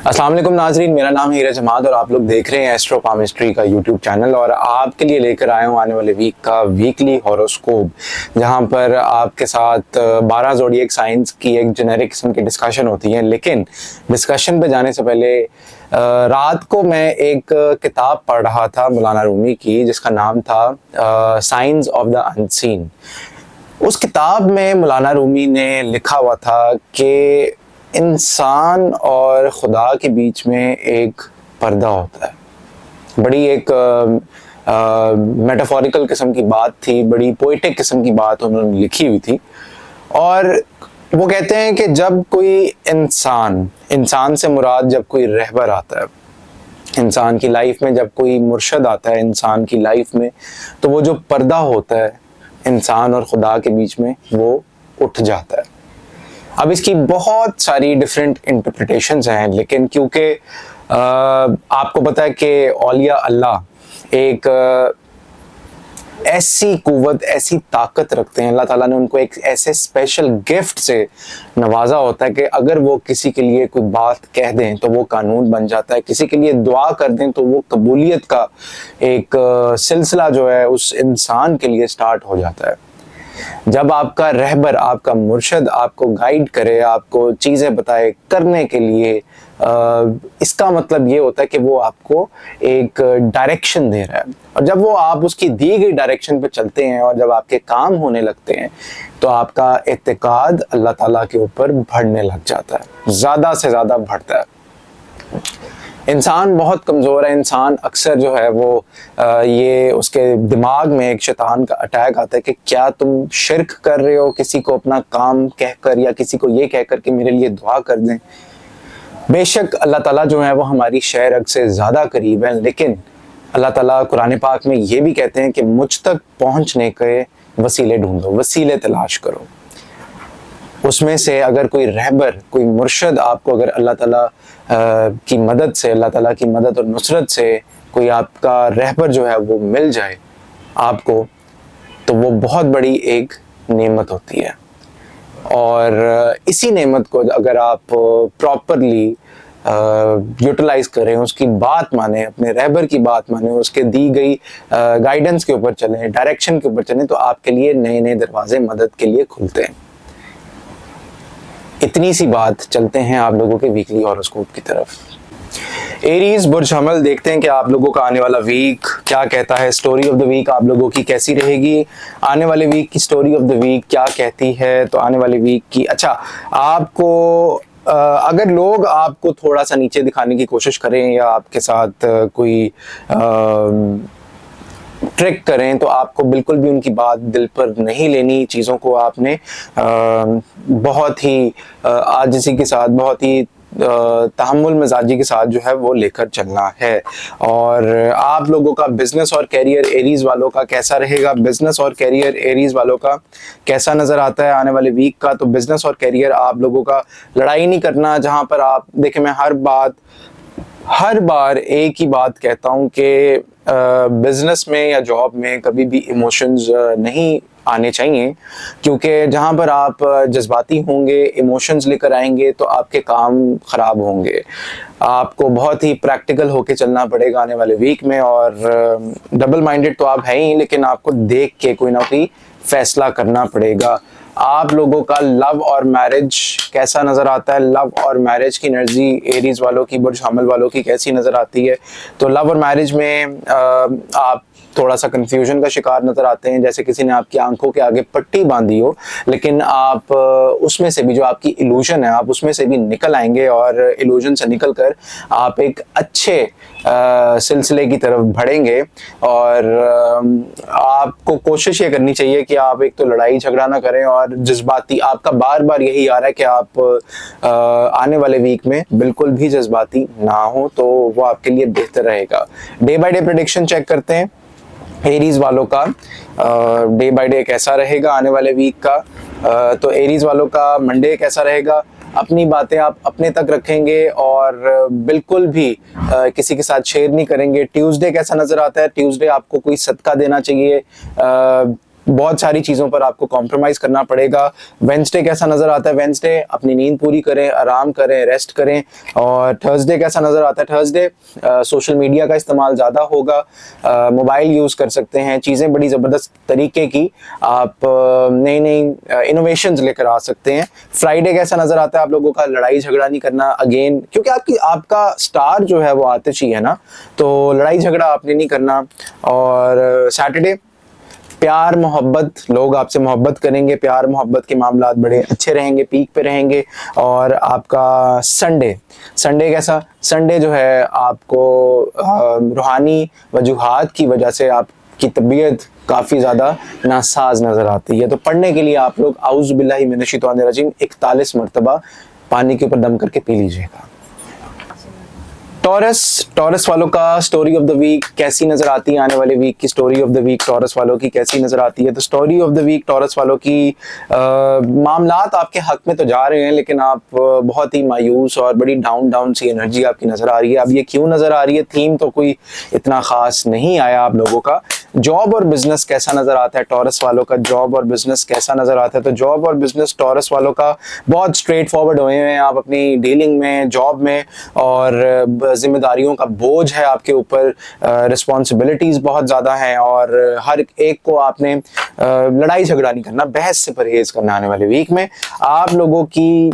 अस्सलाम वालेकुम नाजरीन, मेरा नाम है हीरज हमाद और आप लोग देख रहे हैं एस्ट्रो पामिस्ट्री का यूट्यूब चैनल। और आपके लिए लेकर आया हूँ आने वाले वीक का वीकली हॉरोस्कोप, जहाँ पर आपके साथ 12 ज़ोडिएक साइंस की एक जेनेरिक किस्म की डिस्कशन होती है। लेकिन डिस्कशन पे जाने से पहले रात को मैं एक किताब पढ़ रहा था मौलाना रूमी की, जिसका नाम था साइंस ऑफ द अनसीन। उस किताब में मौलाना रूमी ने लिखा हुआ था कि इंसान और खुदा के बीच में एक पर्दा होता है। बड़ी एक मेटाफोरिकल किस्म की बात थी, बड़ी पोइटिक किस्म की बात उन्होंने लिखी हुई थी। और वो कहते हैं कि जब कोई इंसान से मुराद जब कोई रहबर आता है इंसान की लाइफ में, जब कोई मुर्शद आता है इंसान की लाइफ में, तो वो जो पर्दा होता है इंसान और खुदा के बीच में वो उठ जाता है। अब इसकी बहुत सारी डिफरेंट इंटरप्रिटेशंस हैं, लेकिन क्योंकि आपको पता है कि औलिया अल्लाह एक ऐसी कुव्वत, ऐसी ताकत रखते हैं, अल्लाह ताला ने उनको एक ऐसे स्पेशल गिफ्ट से नवाजा होता है कि अगर वो किसी के लिए कोई बात कह दें तो वो कानून बन जाता है, किसी के लिए दुआ कर दें तो वो कबूलियत का एक सिलसिला जो है उस इंसान के लिए स्टार्ट हो जाता है। जब आपका रहबर, आपका मुर्शद आपको गाइड करे, आपको चीज़ें बताए करने के लिए, इसका मतलब ये होता है कि वो आपको एक डायरेक्शन दे रहा है। और जब वो आप उसकी दी गई डायरेक्शन पे चलते हैं और जब आपके काम होने लगते हैं तो आपका एतकाद अल्लाह ताला के ऊपर बढ़ने लग जाता है, ज़्यादा से ज़्यादा बढ़ता है। इंसान बहुत कमज़ोर है। इंसान अक्सर जो है वो ये उसके दिमाग में एक शैतान का अटैक आता है कि क्या तुम शिर्क कर रहे हो किसी को अपना काम कहकर, या किसी को ये कहकर कि मेरे लिए दुआ कर दें। बेशक अल्लाह ताला जो है वो हमारी शय रग से ज़्यादा करीब है, लेकिन अल्लाह ताला कुरान पाक में ये भी कहते हैं कि मुझ तक पहुँचने के वसीले ढूंढो, वसीले तलाश करो। उसमें से अगर कोई रहबर, कोई मुर्शद आपको अगर अल्लाह ताला की मदद से, अल्लाह ताला की मदद और नुसरत से कोई आपका रहबर जो है वो मिल जाए आपको, तो वो बहुत बड़ी एक नेमत होती है। और इसी नेमत को अगर आप प्रॉपरली यूटिलाइज करें, उसकी बात माने, अपने रहबर की बात माने, उसके दी गई गाइडेंस के ऊपर चलें, डायरेक्शन के ऊपर चलें, तो आपके लिए नए नए दरवाजे मदद के लिए खुलते हैं। इतनी सी बात, चलते हैं आप लोगों के वीकली हॉरोस्कोप की तरफ। एरीज बुर्ज हमल, देखते हैं कि आप लोगों का आने वाला वीक क्या कहता है। स्टोरी ऑफ द वीक आप लोगों की कैसी रहेगी? आने वाले वीक की स्टोरी ऑफ द वीक क्या कहती है? तो आने वाले वीक की, अच्छा, आपको अगर लोग आपको थोड़ा सा नीचे दिखाने की कोशिश करें या आपके साथ कोई ट्रिक करें, तो आपको बिल्कुल भी उनकी बात दिल पर नहीं लेनी। चीज़ों को आपने बहुत ही आजिज़ी के साथ, बहुत ही तहम्मुल मिजाजी के साथ जो है वो लेकर चलना है। और आप लोगों का बिजनेस और कैरियर एरीज वालों का कैसा रहेगा? बिजनेस और कैरियर एरीज वालों का कैसा नज़र आता है आने वाले वीक का? तो बिजनेस और कैरियर आप लोगों का, लड़ाई नहीं करना। जहाँ पर आप देखें, मैं हर बार एक ही बात कहता हूँ कि बिजनेस में या जॉब में कभी भी इमोशंस नहीं आने चाहिए, क्योंकि जहाँ पर आप जज्बाती होंगे, इमोशंस लेकर आएंगे, तो आपके काम ख़राब होंगे। आपको बहुत ही प्रैक्टिकल होके चलना पड़ेगा आने वाले वीक में। और डबल माइंडेड तो आप हैं ही, लेकिन आपको देख के कोई ना कोई फैसला करना पड़ेगा। आप लोगों का लव और मैरिज कैसा नज़र आता है? लव और मैरिज की एनर्जी एरीज वालों की, बुर्ज हमल वालों की कैसी नज़र आती है? तो लव और मैरिज में आप थोड़ा सा कंफ्यूजन का शिकार नज़र आते हैं, जैसे किसी ने आपकी आंखों के आगे पट्टी बांधी हो, लेकिन आप उसमें से भी, जो आपकी इल्यूजन है, आप उसमें से भी निकल आएंगे और इल्यूजन से निकल कर आप एक अच्छे सिलसिले की तरफ बढ़ेंगे। और आपको कोशिश ये करनी चाहिए कि आप एक तो लड़ाई झगड़ा ना करें, और जज्बाती, आपका बार बार यही आ रहा है कि आप आने वाले वीक में बिल्कुल भी जज्बाती ना हो, तो वो आपके लिए बेहतर रहेगा। Day by day prediction check करते हैं एरीज वालों का, डे बाय डे कैसा रहेगा आने वाले वीक का। तो एरीज वालों का मंडे कैसा रहेगा? अपनी बातें आप अपने तक रखेंगे और बिल्कुल भी किसी के साथ शेयर नहीं करेंगे। ट्यूसडे कैसा नजर आता है? ट्यूसडे आपको कोई सदका देना चाहिए, बहुत सारी चीज़ों पर आपको कॉम्प्रोमाइज़ करना पड़ेगा। वेंसडे कैसा नज़र आता है? वेंसडे अपनी नींद पूरी करें, आराम करें, रेस्ट करें। और थर्सडे कैसा नज़र आता है? थर्सडे सोशल मीडिया का इस्तेमाल ज़्यादा होगा, मोबाइल यूज़ कर सकते हैं, चीज़ें बड़ी ज़बरदस्त तरीके की आप नई नई इनोवेशंस लेकर आ सकते हैं। फ्राइडे कैसा नज़र आता है आप लोगों का? लड़ाई झगड़ा नहीं करना अगेन, क्योंकि आपका स्टार जो है वो आतिश ही है ना, तो लड़ाई झगड़ा आपने नहीं करना। और सैटरडे प्यार मोहब्बत, लोग आपसे मोहब्बत करेंगे, प्यार मोहब्बत के मामलात बड़े अच्छे रहेंगे, पीक पे रहेंगे। और आपका संडे कैसा? संडे जो है आपको रूहानी वजूहात की वजह से आपकी तबीयत काफ़ी ज़्यादा नासाज नज़र आती है। तो पढ़ने के लिए आप लोग औज़ु बिल्लाहि मिनश शैतानिर रजीम 41 मरतबा पानी के ऊपर दम करके पी लीजिएगा। टॉरस वालों का स्टोरी ऑफ द वीक कैसी नजर आती है? आने वाले वीक की story of the week Taurus वालों की कैसी नजर आती है? तो story of the week Taurus वालों की मामलात आपके हक में तो जा रहे हैं, लेकिन आप बहुत ही मायूस और बड़ी डाउन सी एनर्जी आपकी नजर आ रही है। अब ये क्यों नजर आ रही है? थीम तो कोई इतना खास नहीं आया आप लोगों का। जॉब और बिजनेस कैसा नजर आता है टॉरस वालों का? जॉब और बिजनेस कैसा नजर आता है? तो जॉब और बिजनेस टॉरस वालों का बहुत स्ट्रेट फॉरवर्ड हुए हैं आप अपनी डीलिंग में, जॉब में, और जिम्मेदारियों का बोझ है आपके ऊपर, रिस्पॉन्सिबिलिटीज बहुत ज़्यादा हैं, और हर एक को आपने लड़ाई झगड़ा नहीं करना, बहस से परहेज करना। आने वाले वीक में आप लोगों की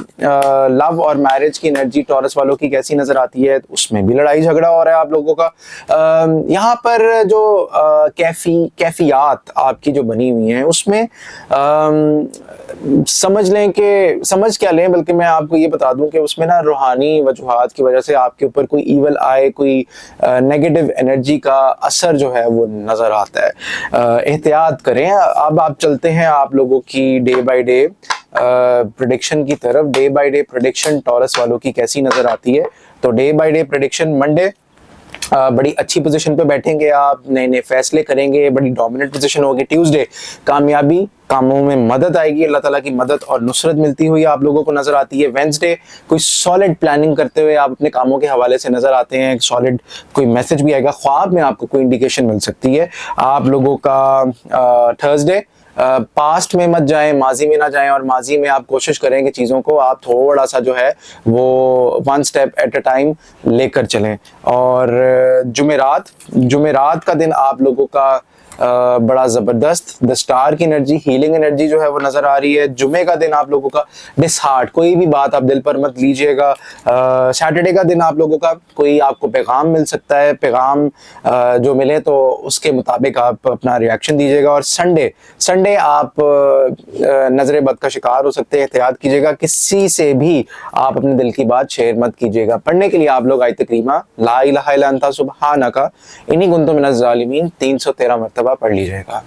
लव और मैरिज की एनर्जी टॉरस वालों की कैसी नजर आती है? उसमें भी लड़ाई झगड़ा हो रहा है आप लोगों का। यहाँ पर जो कैफियात आपकी जो बनी हुई हैं उसमें समझ क्या लें, बल्कि मैं आपको ये बता दूं कि उसमें ना रूहानी वजूहात की वजह से आपके ऊपर कोई ईवल आए, कोई नेगेटिव एनर्जी का असर जो है वो नज़र आता है। एहतियात करें। अब आप चलते हैं आप लोगों की डे बाय डे प्रेडिक्शन की तरफ। Day by day prediction taurus वालों की कैसी नज़र आती है? तो day by day prediction, Monday बड़ी अच्छी पोजीशन पे बैठेंगे आप, नए नए फैसले करेंगे, बड़ी डोमिनेंट पोजीशन होगी। ट्यूसडे कामयाबी, कामों में मदद आएगी, अल्लाह ताला की मदद और नुसरत मिलती हुई आप लोगों को नजर आती है। वेंसडे कोई सॉलिड प्लानिंग करते हुए आप अपने कामों के हवाले से नजर आते हैं, सॉलिड कोई मैसेज भी आएगा, ख्वाब में आपको कोई इंडिकेशन मिल सकती है आप लोगों का। थर्सडे पास्ट में मत जाएं, माजी में ना जाएं, और माजी में आप कोशिश करें कि चीज़ों को आप थोड़ा सा जो है वो one step at a time लेकर चलें। और जुमेरात का दिन आप लोगों का बड़ा ज़बरदस्त द स्टार की एनर्जी, हीलिंग एनर्जी जो है वो नज़र आ रही है। जुमे का दिन आप लोगों का डिसहार्ट, कोई भी बात आप दिल पर मत लीजिएगा। सैटरडे का दिन आप लोगों का कोई आपको पैगाम मिल सकता है, पैगाम जो मिले तो उसके मुताबिक आप अपना रिएक्शन दीजिएगा। और संडे आप नज़र बद का शिकार हो सकते हैं, एहतियात कीजिएगा, किसी से भी आप अपने दिल की बात शेयर मत कीजिएगा। पढ़ने के लिए आप लोग आयत करीमा ला इलाहा इल्ला अंता सुब्हानका इन्नी कुन्तु मिनज़ ज़ालिमीन 313 मरतबा पढ़ लीजिएगा।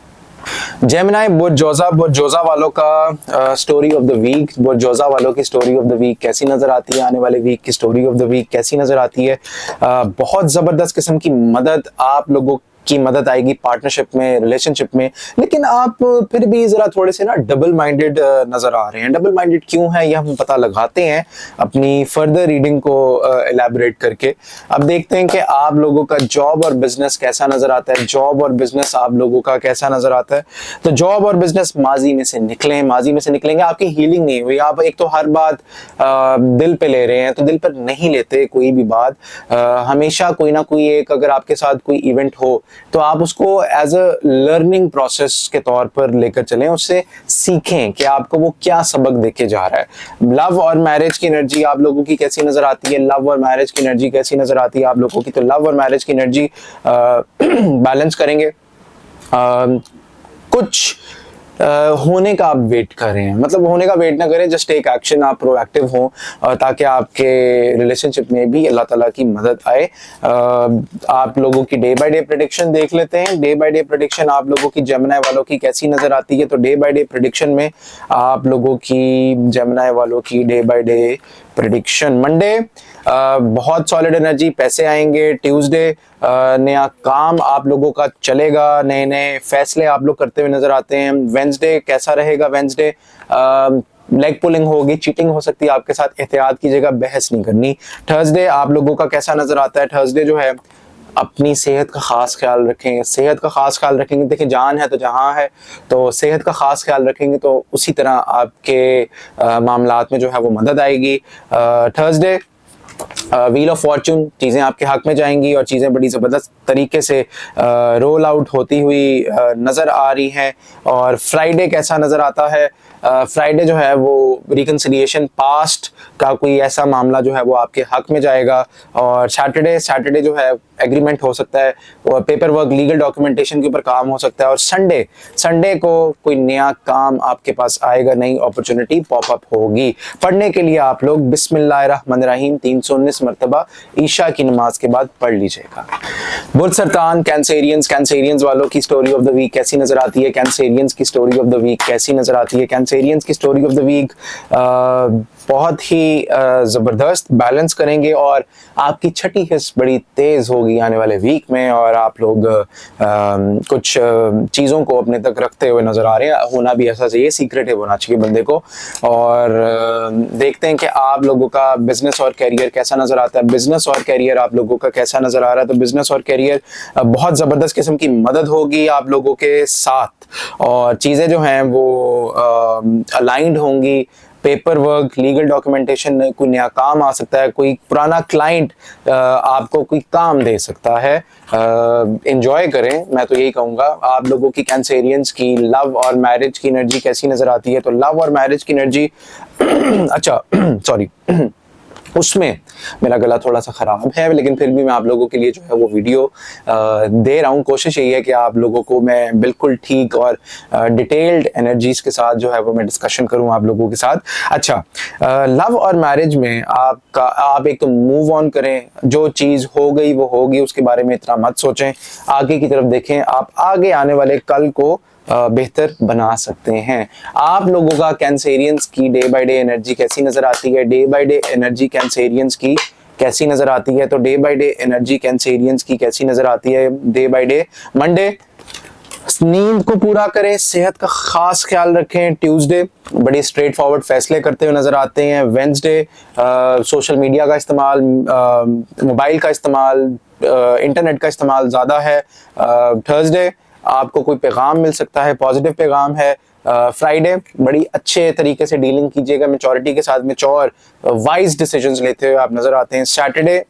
जेमिनी बोर्जोजा वालों का स्टोरी ऑफ द वीक, बोर्जोजा वालों की स्टोरी ऑफ द वीक कैसी नजर आती है? आने वाले वीक की स्टोरी ऑफ द वीक कैसी नजर आती है? बहुत जबरदस्त किस्म की मदद आप लोगों की मदद आएगी पार्टनरशिप में, रिलेशनशिप में, लेकिन आप फिर भी जरा थोड़े से ना डबल माइंडेड नजर आ रहे हैं। डबल माइंडेड क्यों है यह हम पता लगाते हैं अपनी फर्दर रीडिंग को एलैबोरेट करके। अब देखते हैं कि आप लोगों का जॉब और बिजनेस कैसा नजर आता है। जॉब और बिजनेस आप लोगों का कैसा नजर आता है? तो जॉब और बिजनेस माजी में से निकलेंगे। आपकी हीलिंग नहीं हुई, आप एक तो हर बात दिल पे ले रहे हैं, तो दिल पर नहीं लेते कोई भी बात। हमेशा कोई ना कोई एक, अगर आपके साथ कोई इवेंट हो तो आप उसको एज अ लर्निंग प्रोसेस के तौर पर लेकर चलें, उससे सीखें कि आपको वो क्या सबक देके जा रहा है। लव और मैरिज की एनर्जी आप लोगों की कैसी नजर आती है? लव और मैरिज की एनर्जी कैसी नजर आती है आप लोगों की? तो लव और मैरिज की एनर्जी बैलेंस करेंगे। कुछ होने का आप वेट कर रहे हैं, मतलब होने का वेट ना करें, जस्ट टेक एक्शन, आप प्रोएक्टिव हों ताकि आपके रिलेशनशिप में भी अल्लाह ताला की मदद आए। आप लोगों की डे बाय डे प्रेडिक्शन देख लेते हैं। डे बाय डे प्रेडिक्शन आप लोगों की जेमिनी वालों की कैसी नजर आती है? तो डे बाय डे प्रेडिक्शन में आप लोगों की जेमिनी वालों की day by day prediction, Monday बहुत सॉलिड एनर्जी, पैसे आएंगे। ट्यूसडे नया काम आप लोगों का चलेगा, नए नए फैसले आप लोग करते हुए नजर आते हैं। वेंसडे कैसा रहेगा? वेंसडे लेग पुलिंग होगी, चीटिंग हो सकती है आपके साथ, एहतियात कीजिएगा, बहस नहीं करनी। थर्सडे आप लोगों का कैसा नजर आता है? थर्सडे जो है अपनी सेहत का ख़ास ख्याल रखें। सेहत का ख़ास ख्याल रखेंगे, देखिए जान है तो जहां है, तो सेहत का ख़ास ख्याल रखेंगे तो उसी तरह आपके मामलात में जो है वो मदद आएगी। थर्सडे व्हील ऑफ फॉर्चून, चीज़ें आपके हक में जाएंगी और चीज़ें बड़ी ज़बरदस्त तरीके से रोल आउट होती हुई नज़र आ रही हैं। और फ्राइडे कैसा नज़र आता है? फ्राइडे जो है वो रिकन्सिलिएशन पास्ट का कोई ऐसा मामला जो है वो आपके हक में जाएगा। और सैटरडे जो है एग्रीमेंट हो सकता है, और पेपर वर्क लीगल डॉक्यूमेंटेशन के ऊपर काम हो सकता है। और संडे को कोई नया काम आपके पास आएगा, नई अपॉर्चुनिटी पॉपअप होगी। पढ़ने के लिए आप लोग बिस्मिल्लाहिर्रहमानिर्रहीम 319 मरतबा ईशा की नमाज के बाद पढ़ लीजिएगा। बुर्ज सरतान कैंसेरियंस वालों की स्टोरी ऑफ द वीक कैसी नजर आती है? कैंसेरियंस की स्टोरी ऑफ द वीक कैसी नजर आती है? कैंसेरियंस की स्टोरी ऑफ द वीक बहुत ही ज़बरदस्त बैलेंस करेंगे और आपकी छठी हिस्स बड़ी तेज़ होगी आने वाले वीक में, और आप लोग कुछ चीज़ों को अपने तक रखते हुए नज़र आ रहे हैं। होना भी ऐसा चाहिए, सीक्रेटिव होना चाहिए बंदे को। और देखते हैं कि आप लोगों का बिजनेस और कैरियर कैसा नज़र आता है। बिजनेस और कैरियर आप लोगों का कैसा नज़र आ रहा है? तो बिजनेस और कैरियर बहुत ज़बरदस्त किस्म की मदद होगी आप लोगों के साथ, और चीज़ें जो हैं वो अलाइंड होंगी। पेपर वर्क, लीगल डॉक्यूमेंटेशन, कोई नया काम आ सकता है, कोई पुराना क्लाइंट आपको कोई काम दे सकता है। एंजॉय करें, मैं तो यही कहूँगा। आप लोगों की कैंसेरियंस की लव और मैरिज की एनर्जी कैसी नज़र आती है? तो लव और मैरिज की एनर्जी अच्छा सॉरी उसमें मेरा गला थोड़ा सा ख़राब है, लेकिन फिर भी मैं आप लोगों के लिए जो है वो वीडियो दे रहा हूँ। कोशिश यही है कि आप लोगों को मैं बिल्कुल ठीक और डिटेल्ड एनर्जीज के साथ जो है वो मैं डिस्कशन करूँ आप लोगों के साथ। अच्छा, लव और मैरिज में आप एक तो मूव ऑन करें। जो चीज़ हो गई वो होगी, उसके बारे में इतना मत सोचें, आगे की तरफ देखें। आप आगे आने वाले कल को बेहतर बना सकते हैं। आप लोगों का कैंसेरियंस की डे बाय डे एनर्जी कैसी नजर आती है? Day by day energy Cancerians की कैसी नजर आती है? तो day by day energy Cancerians की कैसी नजर आती है? डे बाय डे मंडे, नींद को पूरा करें, सेहत का खास ख्याल रखें। ट्यूसडे बड़ी स्ट्रेट फॉरवर्ड फैसले करते हुए नजर आते हैं। वेडनेसडे सोशल मीडिया का इस्तेमाल, मोबाइल का इस्तेमाल, इंटरनेट का इस्तेमाल ज़्यादा है। थर्सडे आपको कोई पैगाम मिल सकता है, पॉजिटिव पैगाम है। फ्राइडे बड़ी अच्छे तरीके से डीलिंग कीजिएगा, मैच्योरिटी के साथ मैच्योर वाइज डिसीजंस लेते हुए आप नजर आते हैं। सैटरडे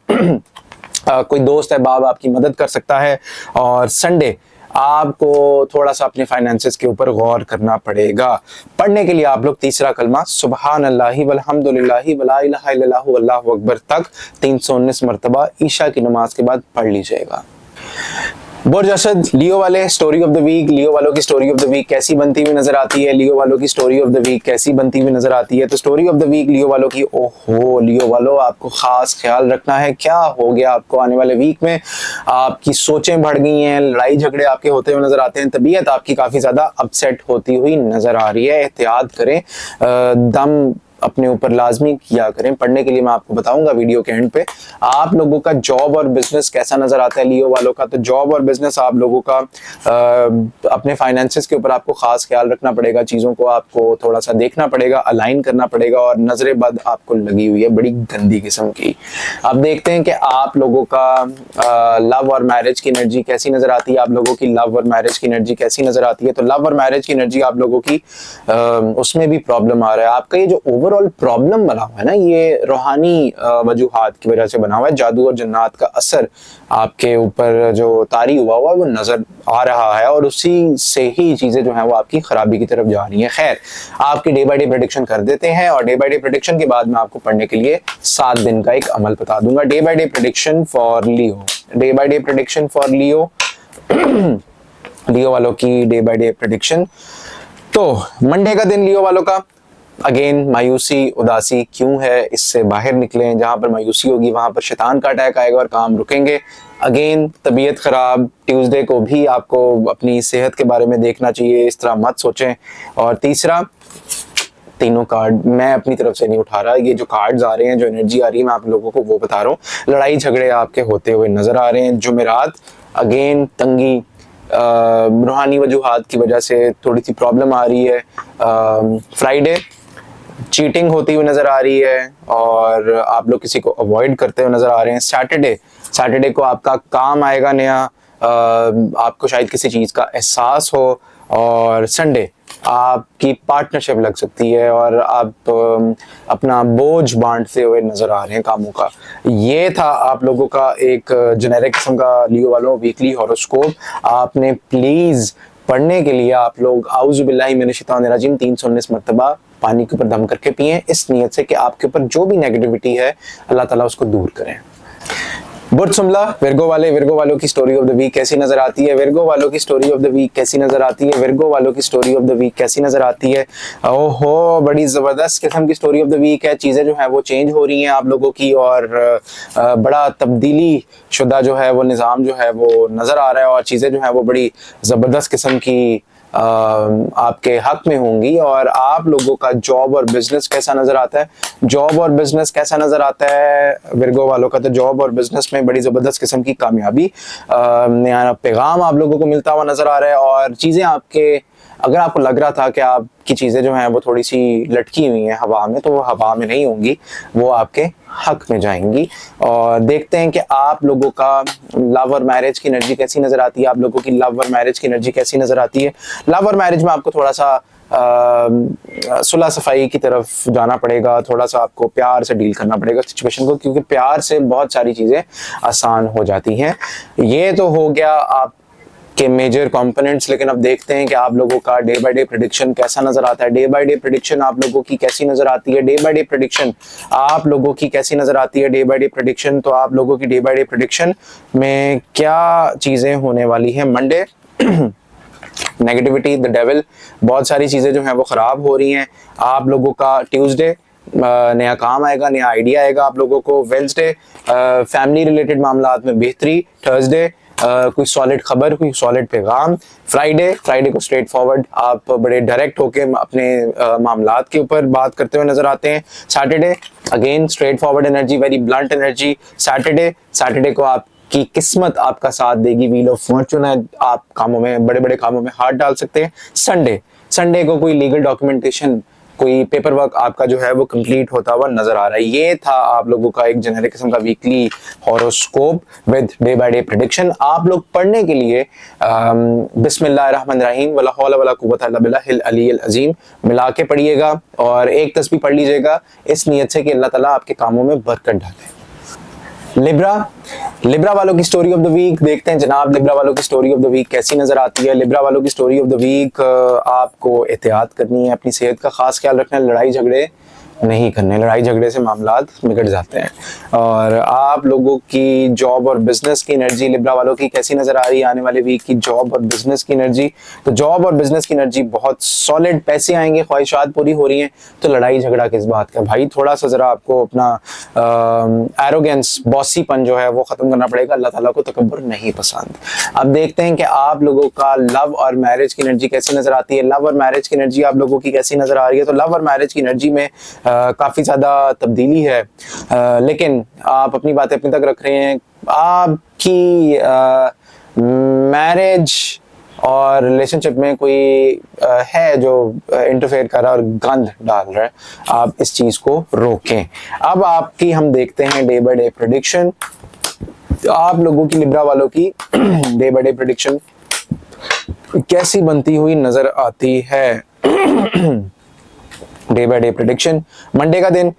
कोई दोस्त है बाब आपकी मदद कर सकता है। और संडे आपको थोड़ा सा अपने फाइनेंसेस के ऊपर गौर करना पड़ेगा। पढ़ने के लिए आप लोग तीसरा कलमा सुबहान अल्लाहि वल्हम्दुलिल्लाहि वला इलाहा इल्लल्लाहु वल्लाहु अकबर तक 319 मरतबा ईशा की नमाज के बाद पढ़ लीजिएगा। बुर्ज असद, लियो वाले स्टोरी ऑफ द वीक, लियो वालों की स्टोरी ऑफ द वीक कैसी बनती हुई नजर आती है? लियो वालों की स्टोरी ऑफ द वीक कैसी बनती हुई नजर आती है? तो स्टोरी ऑफ द वीक लियो वालों की, ओहो लियो वालों आपको खास ख्याल रखना है। क्या हो गया आपको आने वाले वीक में? आपकी सोचें बढ़ गई हैं, लड़ाई झगड़े आपके होते हुए नजर आते हैं, तबीयत आपकी काफी ज्यादा अपसेट होती हुई नजर आ रही है। एहतियात करें, दम अपने ऊपर लाजमी किया करें। पढ़ने के लिए मैं आपको बताऊंगा वीडियो के एंड पे। आप लोगों का जॉब और बिजनेस कैसा नजर आता है लियो वालों का? तो जॉब और बिजनेस आप लोगों का अपने फाइनेंसेस के ऊपर आपको खास ख्याल रखना पड़ेगा। चीजों को आपको थोड़ा सा देखना पड़ेगा, अलाइन करना पड़ेगा। और नजरें बद आपको लगी हुई है बड़ी गंदी किस्म की। अब देखते हैं कि आप लोगों का लव और मैरिज की एनर्जी कैसी नजर आती है। आप लोगों की लव और मैरिज की एनर्जी कैसी नजर आती है? तो लव और मैरिज की एनर्जी आप लोगों की उसमें भी प्रॉब्लम आ रहा है। आपका ये जो ओवरऑल प्रॉब्लम बना हुआ है ना, ये रूहानी वजूहात की वजह से बना हुआ है। जादू और जन्नात का असर आपके ऊपर जो तारी हुआ हुआ वो नजर आ रहा है, और उसी से ही चीजें जो हैं वो आपकी खराबी की तरफ जा रही हैं। खैर, आपकी डे बाय डे प्रेडिक्शन कर देते हैं, और डे बाय डे प्रेडिक्शन के बाद मैं आपको पढ़ने के लिए 7 दिन का एक अमल बता दूंगा। Day by day prediction for Leo, day by day prediction for Leo, Leo वालों की डे बाय डे प्रेडिक्शन। तो मंडे का दिन लियो वालों का, अगेन मायूसी उदासी क्यों है, इससे बाहर निकलें। जहां पर मायूसी होगी वहां पर शैतान का अटैक आएगा और काम रुकेंगे। अगेन तबीयत खराब, ट्यूसडे को भी आपको अपनी सेहत के बारे में देखना चाहिए, इस तरह मत सोचें। और तीसरा, तीनों कार्ड मैं अपनी तरफ से नहीं उठा रहा, ये जो कार्ड्स आ रहे हैं, जो एनर्जी आ रही है, मैं आप लोगों को वो बता रहा हूँ। लड़ाई झगड़े आपके होते हुए नजर आ रहे हैं। जुमेरात अगेन तंगी, रूहानी वजूहात की वजह से थोड़ी सी प्रॉब्लम आ रही है। फ्राइडे चीटिंग होती हुई नजर आ रही है और आप लोग किसी को अवॉइड करते हुए नजर आ रहे हैं। सैटरडे को आपका काम आएगा नया, आपको शायद किसी चीज का एहसास हो। और संडे आपकी पार्टनरशिप लग सकती है और आप अपना बोझ बांटते हुए नजर आ रहे हैं कामों का। ये था आप लोगों का एक जेनेरिक किस्म का लियो वालों वीकली हॉरोस्कोप। आपने प्लीज पढ़ने के लिए आप लोग आउज़ु बिल्लाहि मिनश शैतानिर रजीम 319 मरतबा पानी के ऊपर दम करके पिएं, इस नीयत से कि आपके ऊपर जो भी नेगेटिविटी है अल्लाह ताला उसको दूर करें। बुर्ज जुमला विर्गो वालों की स्टोरी ऑफ द वीक कैसी नजर आती है? विर्गो वालों की स्टोरी ऑफ द वीक कैसी नजर आती है? विर्गो वालों की स्टोरी ऑफ द वीक कैसी नजर आती है? ओहो, बड़ी जबरदस्त किस्म की स्टोरी ऑफ द वीक है। चीजें जो है वो चेंज हो रही हैं आप लोगों की और बड़ा तब्दीली शुदा जो है वो निज़ाम जो है वो नजर आ रहा है और चीजें जो है वो बड़ी जबरदस्त किस्म की आपके हक में होंगी। और आप लोगों का जॉब और बिजनेस कैसा नजर आता है? जॉब और बिजनेस कैसा नजर आता है विर्गो वालों का? तो जॉब और बिजनेस में बड़ी जबरदस्त किस्म की कामयाबी, नया पैगाम आप लोगों को मिलता हुआ नजर आ रहा है। और चीजें आपके, अगर आपको लग रहा था कि आपकी चीजें जो हैं वो थोड़ी सी लटकी हुई हैं हवा में, तो वो हवा में नहीं होंगी, वो आपके हक में जाएंगी। और देखते हैं कि आप लोगों का लव और मैरिज की एनर्जी कैसी नजर आती है। आप लोगों की लव और मैरिज की एनर्जी कैसी नजर आती है? लव और मैरिज में आपको थोड़ा सा सुलह सफाई की तरफ जाना पड़ेगा, थोड़ा सा आपको प्यार से डील करना पड़ेगा सिचुएशन को, क्योंकि प्यार से बहुत सारी चीजें आसान हो जाती हैं। ये तो हो गया आप के मेजर कंपोनेंट्स। लेकिन अब देखते हैं कि आप लोगों का डे बाय डे प्रेडिक्शन कैसा नजर आता है। डे बाय डे प्रेडिक्शन आप लोगों की कैसी नजर आती है? डे बाय डे प्रेडिक्शन आप लोगों की कैसी नजर आती है? डे बाय डे प्रेडिक्शन, तो आप लोगों की डे बाय डे प्रेडिक्शन में क्या चीजें होने वाली हैं? मंडे नेगेटिविटी, द डेविल, बहुत सारी चीजें जो हैं वो खराब हो रही हैं आप लोगों का। ट्यूसडे नया काम आएगा, नया आइडिया आएगा आप लोगों को। वेडनेसडे फैमिली रिलेटेड मामलात में बेहतरी। थर्सडे कोई सॉलिड खबर, कोई सॉलिड पैगाम। फ्राइडे को स्ट्रेट फॉरवर्ड आप बड़े डायरेक्ट होके अपने मामलात के ऊपर बात करते हुए नजर आते हैं। Saturday again straight forward energy, very blunt energy. Saturday को आपकी किस्मत आपका साथ देगी, व्हील ऑफ फॉर्चून है, आप कामों में, बड़े बड़े कामों में हाथ डाल सकते हैं। संडे को कोई लीगल डॉक्यूमेंटेशन, कोई पेपर वर्क आपका जो है वो कंप्लीट होता हुआ नजर आ रहा है। ये था आप लोगों का एक जेनेरिक किस्म का weekly horoscope with day by day prediction. आप लोग पढ़ने के लिए बिस्मिल्लाहिर्रहमानिर्रहीम वला हौला वला कुव्वता इल्ला बिल्लाहिल अलीय्यिल अज़ीम मिला के पढ़िएगा और एक तस्बीह पढ़ लीजिएगा इस नियत से कि अल्लाह ताला आपके कामों में बरकत डाले। लिब्रा वालों की स्टोरी ऑफ द वीक देखते हैं जनाब। लिब्रा वालों की स्टोरी ऑफ द वीक कैसी नजर आती है? लिब्रा वालों की स्टोरी ऑफ द वीक, आपको एहतियात करनी है, अपनी सेहत का खास ख्याल रखना है, लड़ाई झगड़े नहीं करने, लड़ाई झगड़े से मामलात बिगड़ जाते हैं। और आप लोगों की जॉब और बिजनेस की एनर्जी लिब्रा वालों की कैसी नजर आ रही है आने वाले वीक की? जॉब और बिजनेस की एनर्जी, तो जॉब और बिजनेस की एनर्जी बहुत सॉलिड, पैसे आएंगे, ख्वाहिशात पूरी हो रही हैं, तो लड़ाई झगड़ा किस बात का भाई? थोड़ा सा जरा आपको अपना एरोगेंस, बॉसीपन जो है वो खत्म करना पड़ेगा। अल्लाह ताला को तकब्बुर नहीं पसंद। अब देखते हैं कि आप लोगों का लव और मैरिज की एनर्जी कैसी नजर आती है। लव और मैरिज की एनर्जी आप लोगों की कैसी नजर आ रही है? तो लव और मैरिज की एनर्जी में काफी ज्यादा तब्दीली है, लेकिन आप अपनी बातें अपने तक रख रहे हैं। आपकी मैरिज और रिलेशनशिप में कोई है जो इंटरफेयर कर रहा है और गंद डाल रहा है, आप इस चीज को रोकें। अब आपकी हम देखते हैं डे बाय डे प्रेडिक्शन। आप लोगों की लिब्रा वालों की डे बाय डे प्रेडिक्शन कैसी बनती हुई नजर आती है? Day by day prediction, Monday का दिन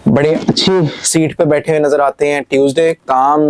बड़े अच्छी सीट पे बैठे हुए नजर आते हैं। ट्यूसडे काम,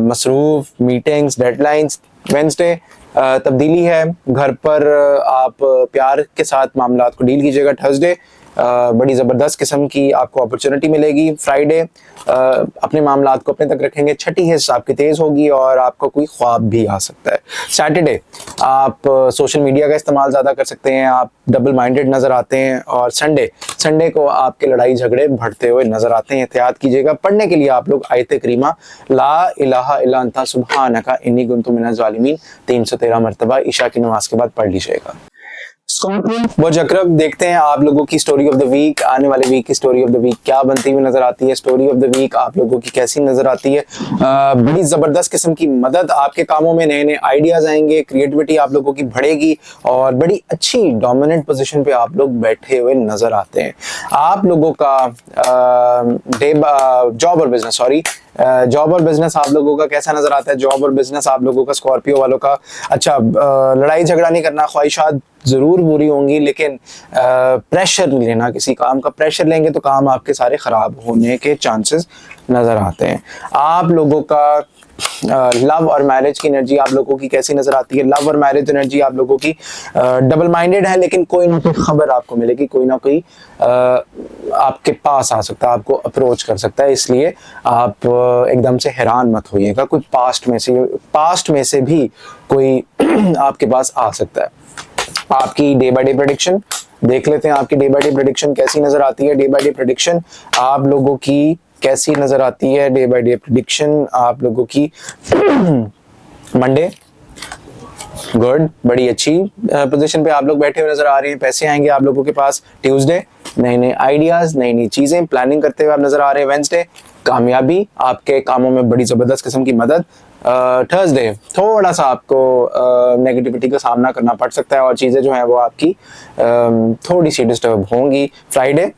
मसरूफ, मीटिंग्स, डेडलाइंस। वेडनेसडे तब्दीली है, घर पर आप प्यार के साथ मामलात को डील कीजिएगा। थर्सडे बड़ी ज़बरदस्त किस्म की आपको अपॉर्चुनिटी मिलेगी। फ्राइडे अपने मामलात को अपने तक रखेंगे, छठी हिस्स आपकी तेज़ होगी और आपका कोई ख्वाब भी आ सकता है। सैटरडे आप सोशल मीडिया का इस्तेमाल ज़्यादा कर सकते हैं, आप डबल माइंडेड नज़र आते हैं। और संडे को आपके लड़ाई झगड़े बढ़ते हुए नज़र आते हैं, एहतियात कीजिएगा। पढ़ने के लिए आप लोग आयत करीमा ला इलाहा इल्ला अंता सुब्हानका इन्नी कुन्तु मिनज़ ज़ालिमीन 313 मरतबा ईशा की नमाज के बाद पढ़ लीजिएगा। स्कॉर्पियो बुर्ज अकरब, देखते हैं आप लोगों की स्टोरी ऑफ द वीक, आने वाले वीक की स्टोरी ऑफ द वीक क्या बनती हुई नजर आती है, स्टोरी ऑफ द वीक आप लोगों की कैसी नजर आती है। बड़ी जबरदस्त किस्म की मदद, आपके कामों में नए नए आइडियाज आएंगे, क्रिएटिविटी आप लोगों की बढ़ेगी और बड़ी अच्छी डोमिनेंट पोजीशन पे आप लोग बैठे हुए नजर आते हैं। आप लोगों का जॉब और बिजनेस, सॉरी जॉब और बिजनेस आप लोगों का कैसा नजर आता है। जॉब और बिजनेस आप लोगों का, स्कॉर्पियो वालों का, अच्छा लड़ाई झगड़ा नहीं करना, ख्वाहिशात जरूर बुरी होंगी लेकिन प्रेशर नहीं लेना, किसी काम का प्रेशर लेंगे तो काम आपके सारे खराब होने के चांसेस नजर आते हैं। आप लोगों का लव और मैरिज की एनर्जी आप लोगों की कैसी नजर आती है। लव और मैरिज एनर्जी आप लोगों की डबल माइंडेड है, लेकिन कोई ना कोई खबर आपको मिलेगी, कोई ना कोई आपके पास आ सकता है, आपको अप्रोच कर सकता है, इसलिए आप एकदम से हैरान मत होइएगा। कोई पास्ट में से भी कोई आपके पास आ सकता है। आपकी डे बाय डे प्रेडिक्शन देख लेते हैं, आपकी डे बाय डे प्रेडिक्शन कैसी नजर आती है। डे बाय डे प्रेडिक्शन आप लोगों की कैसी नजर आती है। डे बाय डे प्रेडिक्शन आप लोगों की मंडे गुड, बड़ी अच्छी पोजीशन पे आप लोग बैठे हुए नजर आ रहे हैं, पैसे आएंगे आप लोगों के पास। ट्यूसडे नए नए आइडियाज, नई नई चीजें प्लानिंग करते हुए आप नजर आ रहे हैं। वेडनेसडे कामयाबी, आपके कामों में बड़ी जबरदस्त किस्म की मदद। थर्सडे थोड़ा सा आपको नेगेटिविटी का सामना करना पड़ सकता है और चीजें जो है वो आपकी थोड़ी सी डिस्टर्ब होंगी। फ्राइडे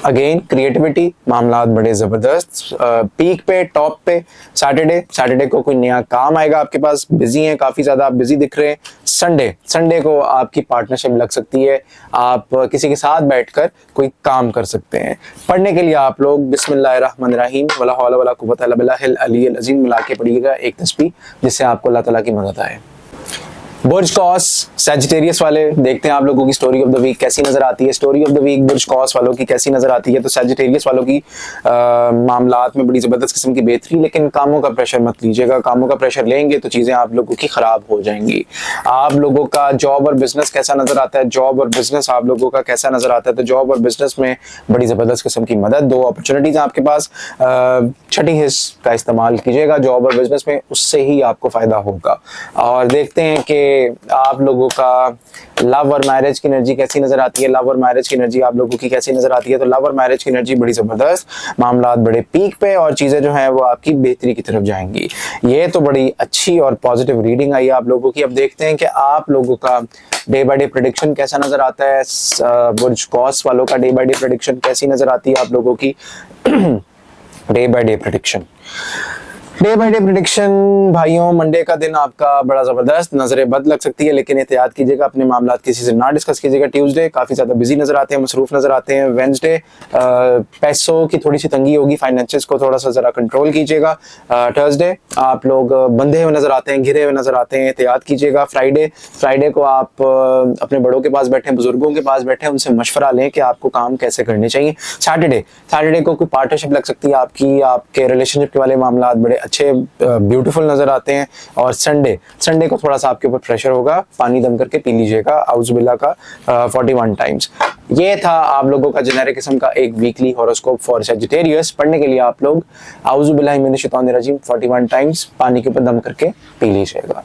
अगेन क्रिएटिविटी, मामलात बड़े जबरदस्त पीक पे, टॉप पे। सैटरडे को कोई नया काम आएगा आपके पास, बिजी हैं, काफी ज्यादा आप बिजी दिख रहे हैं। संडे को आपकी पार्टनरशिप लग सकती है, आप किसी के साथ बैठकर कोई काम कर सकते हैं। पढ़ने के लिए आप लोग बिस्मिल्लाहिर्रहमानिर्रहीम वला हौला वला कुव्वता इल्ला बिल्लाहिल अलिय्यिल अज़ीम मिला के पढ़िएगा एक तस्बीह, जिससे आपको अल्लाह ताला की मदद आए। बुर्ज कॉस सैजिटेरियस वाले, देखते हैं आप लोगों की स्टोरी ऑफ द वीक कैसी नजर आती है। स्टोरी ऑफ द वीक बुर्ज कॉस वालों की कैसी नजर आती है। तो सैजिटेरियस वालों की मामलात में बड़ी जबरदस्त किस्म की बेहतरी, लेकिन कामों का प्रेशर मत लीजिएगा। कामों का प्रेशर लेंगे तो चीजें आप लोगों की खराब हो जाएंगी। आप लोगों का जॉब और बिजनेस कैसा नजर आता है। जॉब और बिजनेस आप लोगों का कैसा नजर आता है। तो जॉब और बिजनेस में बड़ी जबरदस्त किस्म की मदद, दो अपॉर्चुनिटीज आपके पास, छठी हिस्स का इस्तेमाल कीजिएगा जॉब और बिजनेस में, उससे ही आपको फायदा होगा। और देखते हैं कि आप लोगों का लव और मैरिज की एनर्जी कैसी नजर आती है। लव और मैरिज की एनर्जी आप लोगों की कैसी नजर आती है। तो लव और मैरिज की एनर्जी बड़ी जबरदस्त, मामलात बड़े पीक पे और चीजें जो हैं वो आपकी बेहतरी की तरफ जाएंगी। ये तो बड़ी अच्छी और पॉजिटिव रीडिंग आई आप लोगों की। अब देखते हैं कि आप लोगों का डे बाय डे प्रेडिक्शन कैसा नजर आता है। बुर्ज कॉस वालों का डे बाय डे प्रेडिक्शन कैसी नजर आती है आप लोगों की। Day by day prediction, day by day prediction भाइयों, मंडे का दिन आपका बड़ा जबरदस्त, नजरें बद लग सकती है लेकिन एहतियात कीजिएगा, अपने मामलात किसी से ना डिस्कस कीजिएगा। ट्यूसडे काफी ज्यादा बिजी नजर आते हैं, मसरूफ नजर आते हैं। वेडनेसडे पैसों की थोड़ी सी तंगी होगी, फाइनेंसेस को थोड़ा सा जरा कंट्रोल कीजिएगा। थर्सडे आप लोग बंधे हुए नजर आते हैं, घिरे हुए नजर आते हैं, एहतियात कीजिएगा। फ्राइडे को आप अपने बड़ों के पास बैठे, बुजुर्गों के पास बैठे, उनसे मशवरा लें कि आपको काम कैसे करने चाहिए। सैटरडे को कोई पार्टनरशिप लग सकती है आपकी, आपके रिलेशनशिप के वाले मामलात बड़े अच्छे ब्यूटीफुल नजर आते हैं। और संडे को थोड़ा सा आपके ऊपर प्रेशर होगा, पानी दम करके पी लीजिएगा आउज़ुबिल्लाह का 41 टाइम्स। ये था आप लोगों का जेनेरिक किस्म का एक वीकली हॉरोस्कोप फॉर सैजिटेरियस। पढ़ने के लिए आप लोग आउज़ुबिल्लाहि मिनश शैतानिर रजीम 41 टाइम्स पानी के ऊपर दम करके पी लीजिएगा।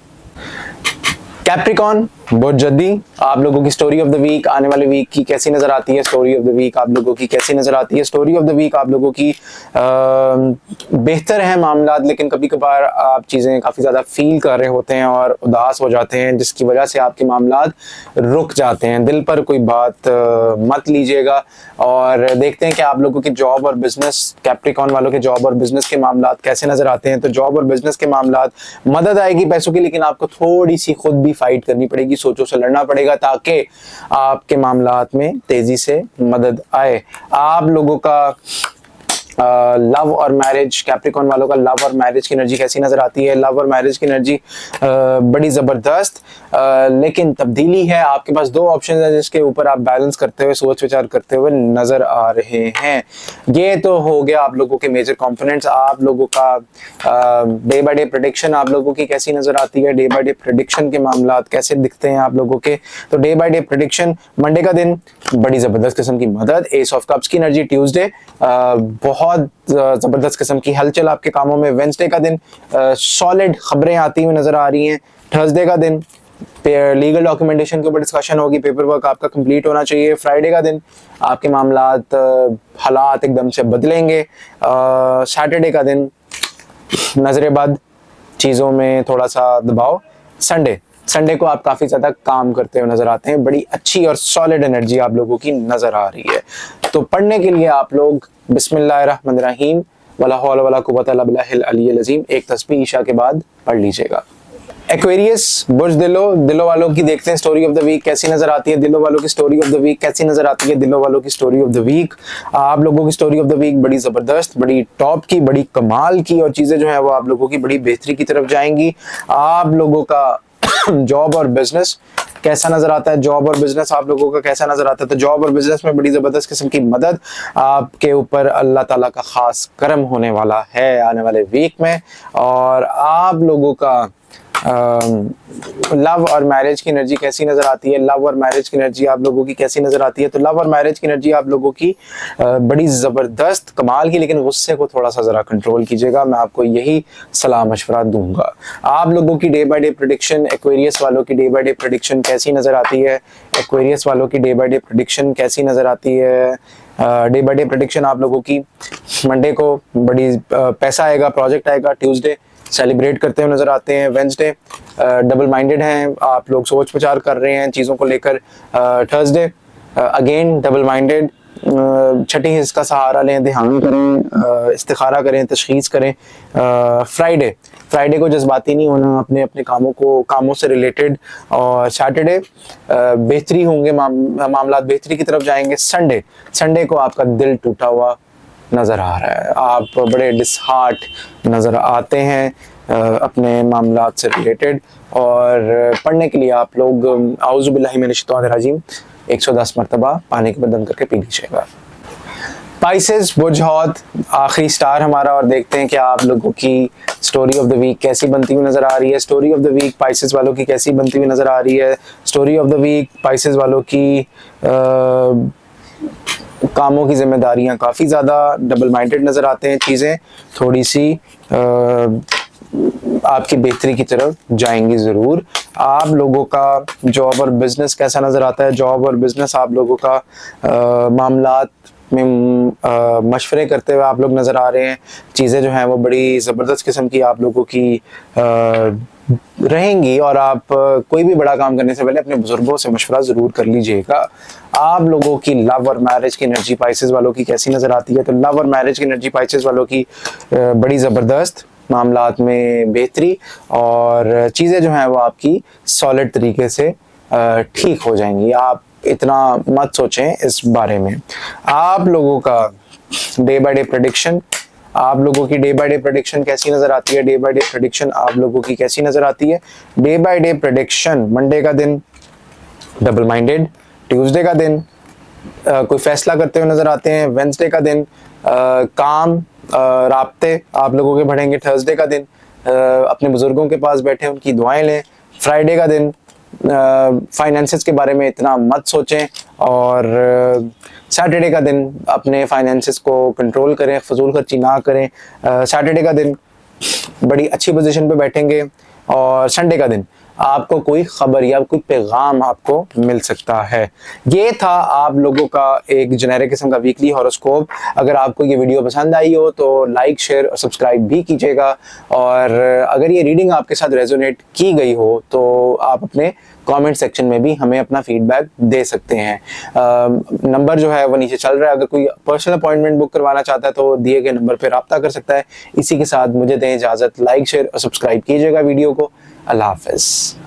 कैप्रिकॉन बहुत जल्दी आप लोगों की स्टोरी ऑफ द वीक, आने वाले वीक की कैसी नजर आती है। स्टोरी ऑफ द वीक आप लोगों की कैसी नजर आती है। स्टोरी ऑफ द वीक आप लोगों की बेहतर है मामलात, लेकिन कभी कभार आप चीजें काफी ज्यादा फील कर रहे होते हैं और उदास हो जाते हैं, जिसकी वजह से आपके मामलात रुक जाते हैं। दिल पर कोई बात मत लीजिएगा। और देखते हैं कि आप लोगों की जॉब और बिजनेस, कैप्रिकॉन वालों के जॉब और बिजनेस के मामलात कैसे नजर आते हैं। तो जॉब और बिजनेस के मामलात मदद आएगी पैसों की, लेकिन आपको थोड़ी सी खुद भी फाइट करनी पड़ेगी, सोचों से लड़ना पड़ेगा ताकि आपके मामलात में तेजी से मदद आए। आप लोगों का लव और मैरिज, कैप्रिकॉन वालों का लव और मैरिज की एनर्जी कैसी नजर आती है। लव और मैरिज की एनर्जी बड़ी जबरदस्त, लेकिन तब्दीली है। आपके पास दो ऑप्शन है जिसके ऊपर आप बैलेंस करते हुए, सोच विचार करते हुए नजर आ रहे हैं। ये तो हो गया आप लोगों के मेजर कंपोनेंट्स। आप लोगों का डे बाय डे प्रेडिक्शन आप लोगों की कैसी नजर आती है। डे बाय डे प्रेडिक्शन के मामलात कैसे दिखते हैं आप लोगों के। तो day by day prediction, Monday का दिन बड़ी जबरदस्त किस्म की मदद, एस ऑफ कप्स की एनर्जी। ट्यूसडे बहुत जबरदस्त किस्म की हलचल आपके कामों में। वेडनेसडे का दिन सॉलिड खबरें आती हुई नजर आ रही हैं। थर्सडे का दिन लीगल डॉक्यूमेंटेशन के ऊपर डिस्कशन होगी, पेपर वर्क आपका कंप्लीट होना चाहिए। फ्राइडे का दिन आपके मामलात हालात एकदम से बदलेंगे। सैटरडे का दिन नजरेबद, चीज़ों में थोड़ा सा दबाव। संडे को आप काफ़ी ज़्यादा काम करते हुए नज़र आते हैं, बड़ी अच्छी और सॉलिड एनर्जी आप लोगों की नज़र आ रही है। तो पढ़ने के लिए आप लोग बिस्मिल्लाहिर्रहमानिर्रहीम वला हौला वला कुव्वता इल्ला बिल्लाहिल अलिय्यिल अज़ीम एक तस्बीह ईशा के बाद पढ़ लीजिएगा। एक्वेरियस बुर्ज दिलो वालों की देखते हैं स्टोरी ऑफ द वीक कैसी नजर आती है। दिलो वालों की स्टोरी ऑफ द वीक कैसी नजर आती है। दिलो वालों की स्टोरी ऑफ द वीक, आप लोगों की स्टोरी ऑफ द वीक बड़ी जबरदस्त, बड़ी टॉप की, बड़ी कमाल की, और चीजें जो है वो आप लोगों की बड़ी बेहतरी की तरफ जाएंगी। आप लोगों का जॉब और बिजनेस कैसा नजर आता है। जॉब और बिजनेस आप लोगों का कैसा नजर आता है। तो जॉब और बिजनेस में बड़ी जबरदस्त किस्म की मदद आपके ऊपर अल्लाह ताला का खास करम होने वाला है आने वाले वीक में। और आप लोगों का लव और मैरिज की एनर्जी कैसी नजर आती है। लव और मैरिज की एनर्जी आप लोगों की कैसी नजर आती है। तो लव और मैरिज की एनर्जी आप लोगों की बड़ी जबरदस्त कमाल की, लेकिन गुस्से को थोड़ा सा जरा कंट्रोल कीजिएगा, मैं आपको यही सलाह मशवरा दूंगा। आप लोगों की day by day prediction, Aquarius वालों की डे बाय डे प्रेडिक्शन कैसी नजर आती है। एक्वेरियस वालों की डे बाय डे प्रेडिक्शन कैसी नजर आती है। डे बाय डे प्रेडिक्शन आप लोगों की, मंडे को बड़ी पैसा आएगा, प्रोजेक्ट आएगा। ट्यूसडे सेलिब्रेट करते हुए नजर आते हैं। वेंसडे डबल माइंडेड हैं, आप लोग सोच विचार कर रहे हैं चीज़ों को लेकर। थर्सडे अगेन डबल माइंडेड, छठी हिस्स का सहारा लें, ध्यान करें, इस्तिखारा करें, तशखीस करें। फ्राइडे को जज्बाती नहीं होना, अपने अपने कामों से रिलेटेड। और सैटरडे बेहतरी होंगे, मामला बेहतरी की तरफ जाएंगे। संडे को आपका दिल टूटा हुआ नज़र आ रहा है, आप बड़े डिसहार्ट नज़र आते हैं अपने मामलात से रिलेटेड। और पढ़ने के लिए आप लोग आऊज़ु बिल्लाहि मिनश शैतानिर रजीम 110 मरतबा पानी के बंद करके पी लीजिएगा। पाइसेस बुर्ज हौत आखिरी स्टार हमारा, और देखते हैं कि आप लोगों की स्टोरी ऑफ द वीक कैसी बनती हुई नज़र आ रही है। Story of the week Pisces वालों की कैसी बनती हुई नज़र आ रही है। Story of the week Pisces वालों की कामों की जिम्मेदारियां काफ़ी ज़्यादा, डबल माइंडेड नज़र आते हैं, चीज़ें थोड़ी सी आपकी बेहतरी की तरफ जाएंगी ज़रूर। आप लोगों का जॉब और बिज़नेस कैसा नज़र आता है। जॉब और बिज़नेस आप लोगों का मामलात में मशवरे करते हुए आप लोग नज़र आ रहे हैं। चीज़ें जो हैं वो बड़ी ज़बरदस्त किस्म की आप लोगों की रहेंगी। और आप कोई भी बड़ा काम करने से पहले अपने बुजुर्गों से मशवरा ज़रूर कर लीजिएगा। आप लोगों की लव और मैरिज की एनर्जी पाइसेस वालों की कैसी नज़र आती है। तो लव और मैरिज की एनर्जी पाइसेस वालों की बड़ी ज़बरदस्त, मामलात में बेहतरी, और चीज़ें जो हैं वो आपकी सॉलिड तरीके से ठीक हो जाएंगी। आप इतना मत सोचें इस बारे में। आप लोगों का डे बाय डे प्रेडिक्शन, आप लोगों की डे बाय डे प्रेडिक्शन कैसी नज़र आती है। डे बाय डे प्रेडिक्शन आप लोगों की कैसी नज़र आती है। Day by day prediction, Monday का दिन डबल माइंडेड, ट्यूसडे का दिन कोई फैसला करते हुए नज़र आते हैं। वेंसडे का दिन काम राब्ते आप लोगों के बढ़ेंगे। थर्सडे का दिन अपने बुजुर्गों के पास बैठे उनकी दुआएं लें। फ्राइडे का दिन फाइनेंसेस के बारे में इतना मत सोचें। और सैटरडे का दिन अपने फाइनेंसेस को कंट्रोल करें, फजूल खर्ची ना करें। सैटरडे का दिन बड़ी अच्छी पोजीशन पे बैठेंगे। और संडे का दिन आपको कोई खबर या कोई पैगाम आपको मिल सकता है। ये था आप लोगों का एक जेनेरिक किस्म का वीकली हॉरोस्कोप। अगर आपको ये वीडियो पसंद आई हो तो लाइक, शेयर और सब्सक्राइब भी कीजिएगा। और अगर ये रीडिंग आपके साथ रेजोनेट की गई हो तो आप अपने कमेंट सेक्शन में भी हमें अपना फीडबैक दे सकते हैं। नंबर जो है वो नीचे चल रहा है, अगर कोई पर्सनल अपॉइंटमेंट बुक करवाना चाहता है तो दिए गए नंबर पर रब्ता कर सकता है। इसी के साथ मुझे दें इजाज़त, लाइक, शेयर और सब्सक्राइब कीजिएगा वीडियो को। अल्लाह हाफ़िज़।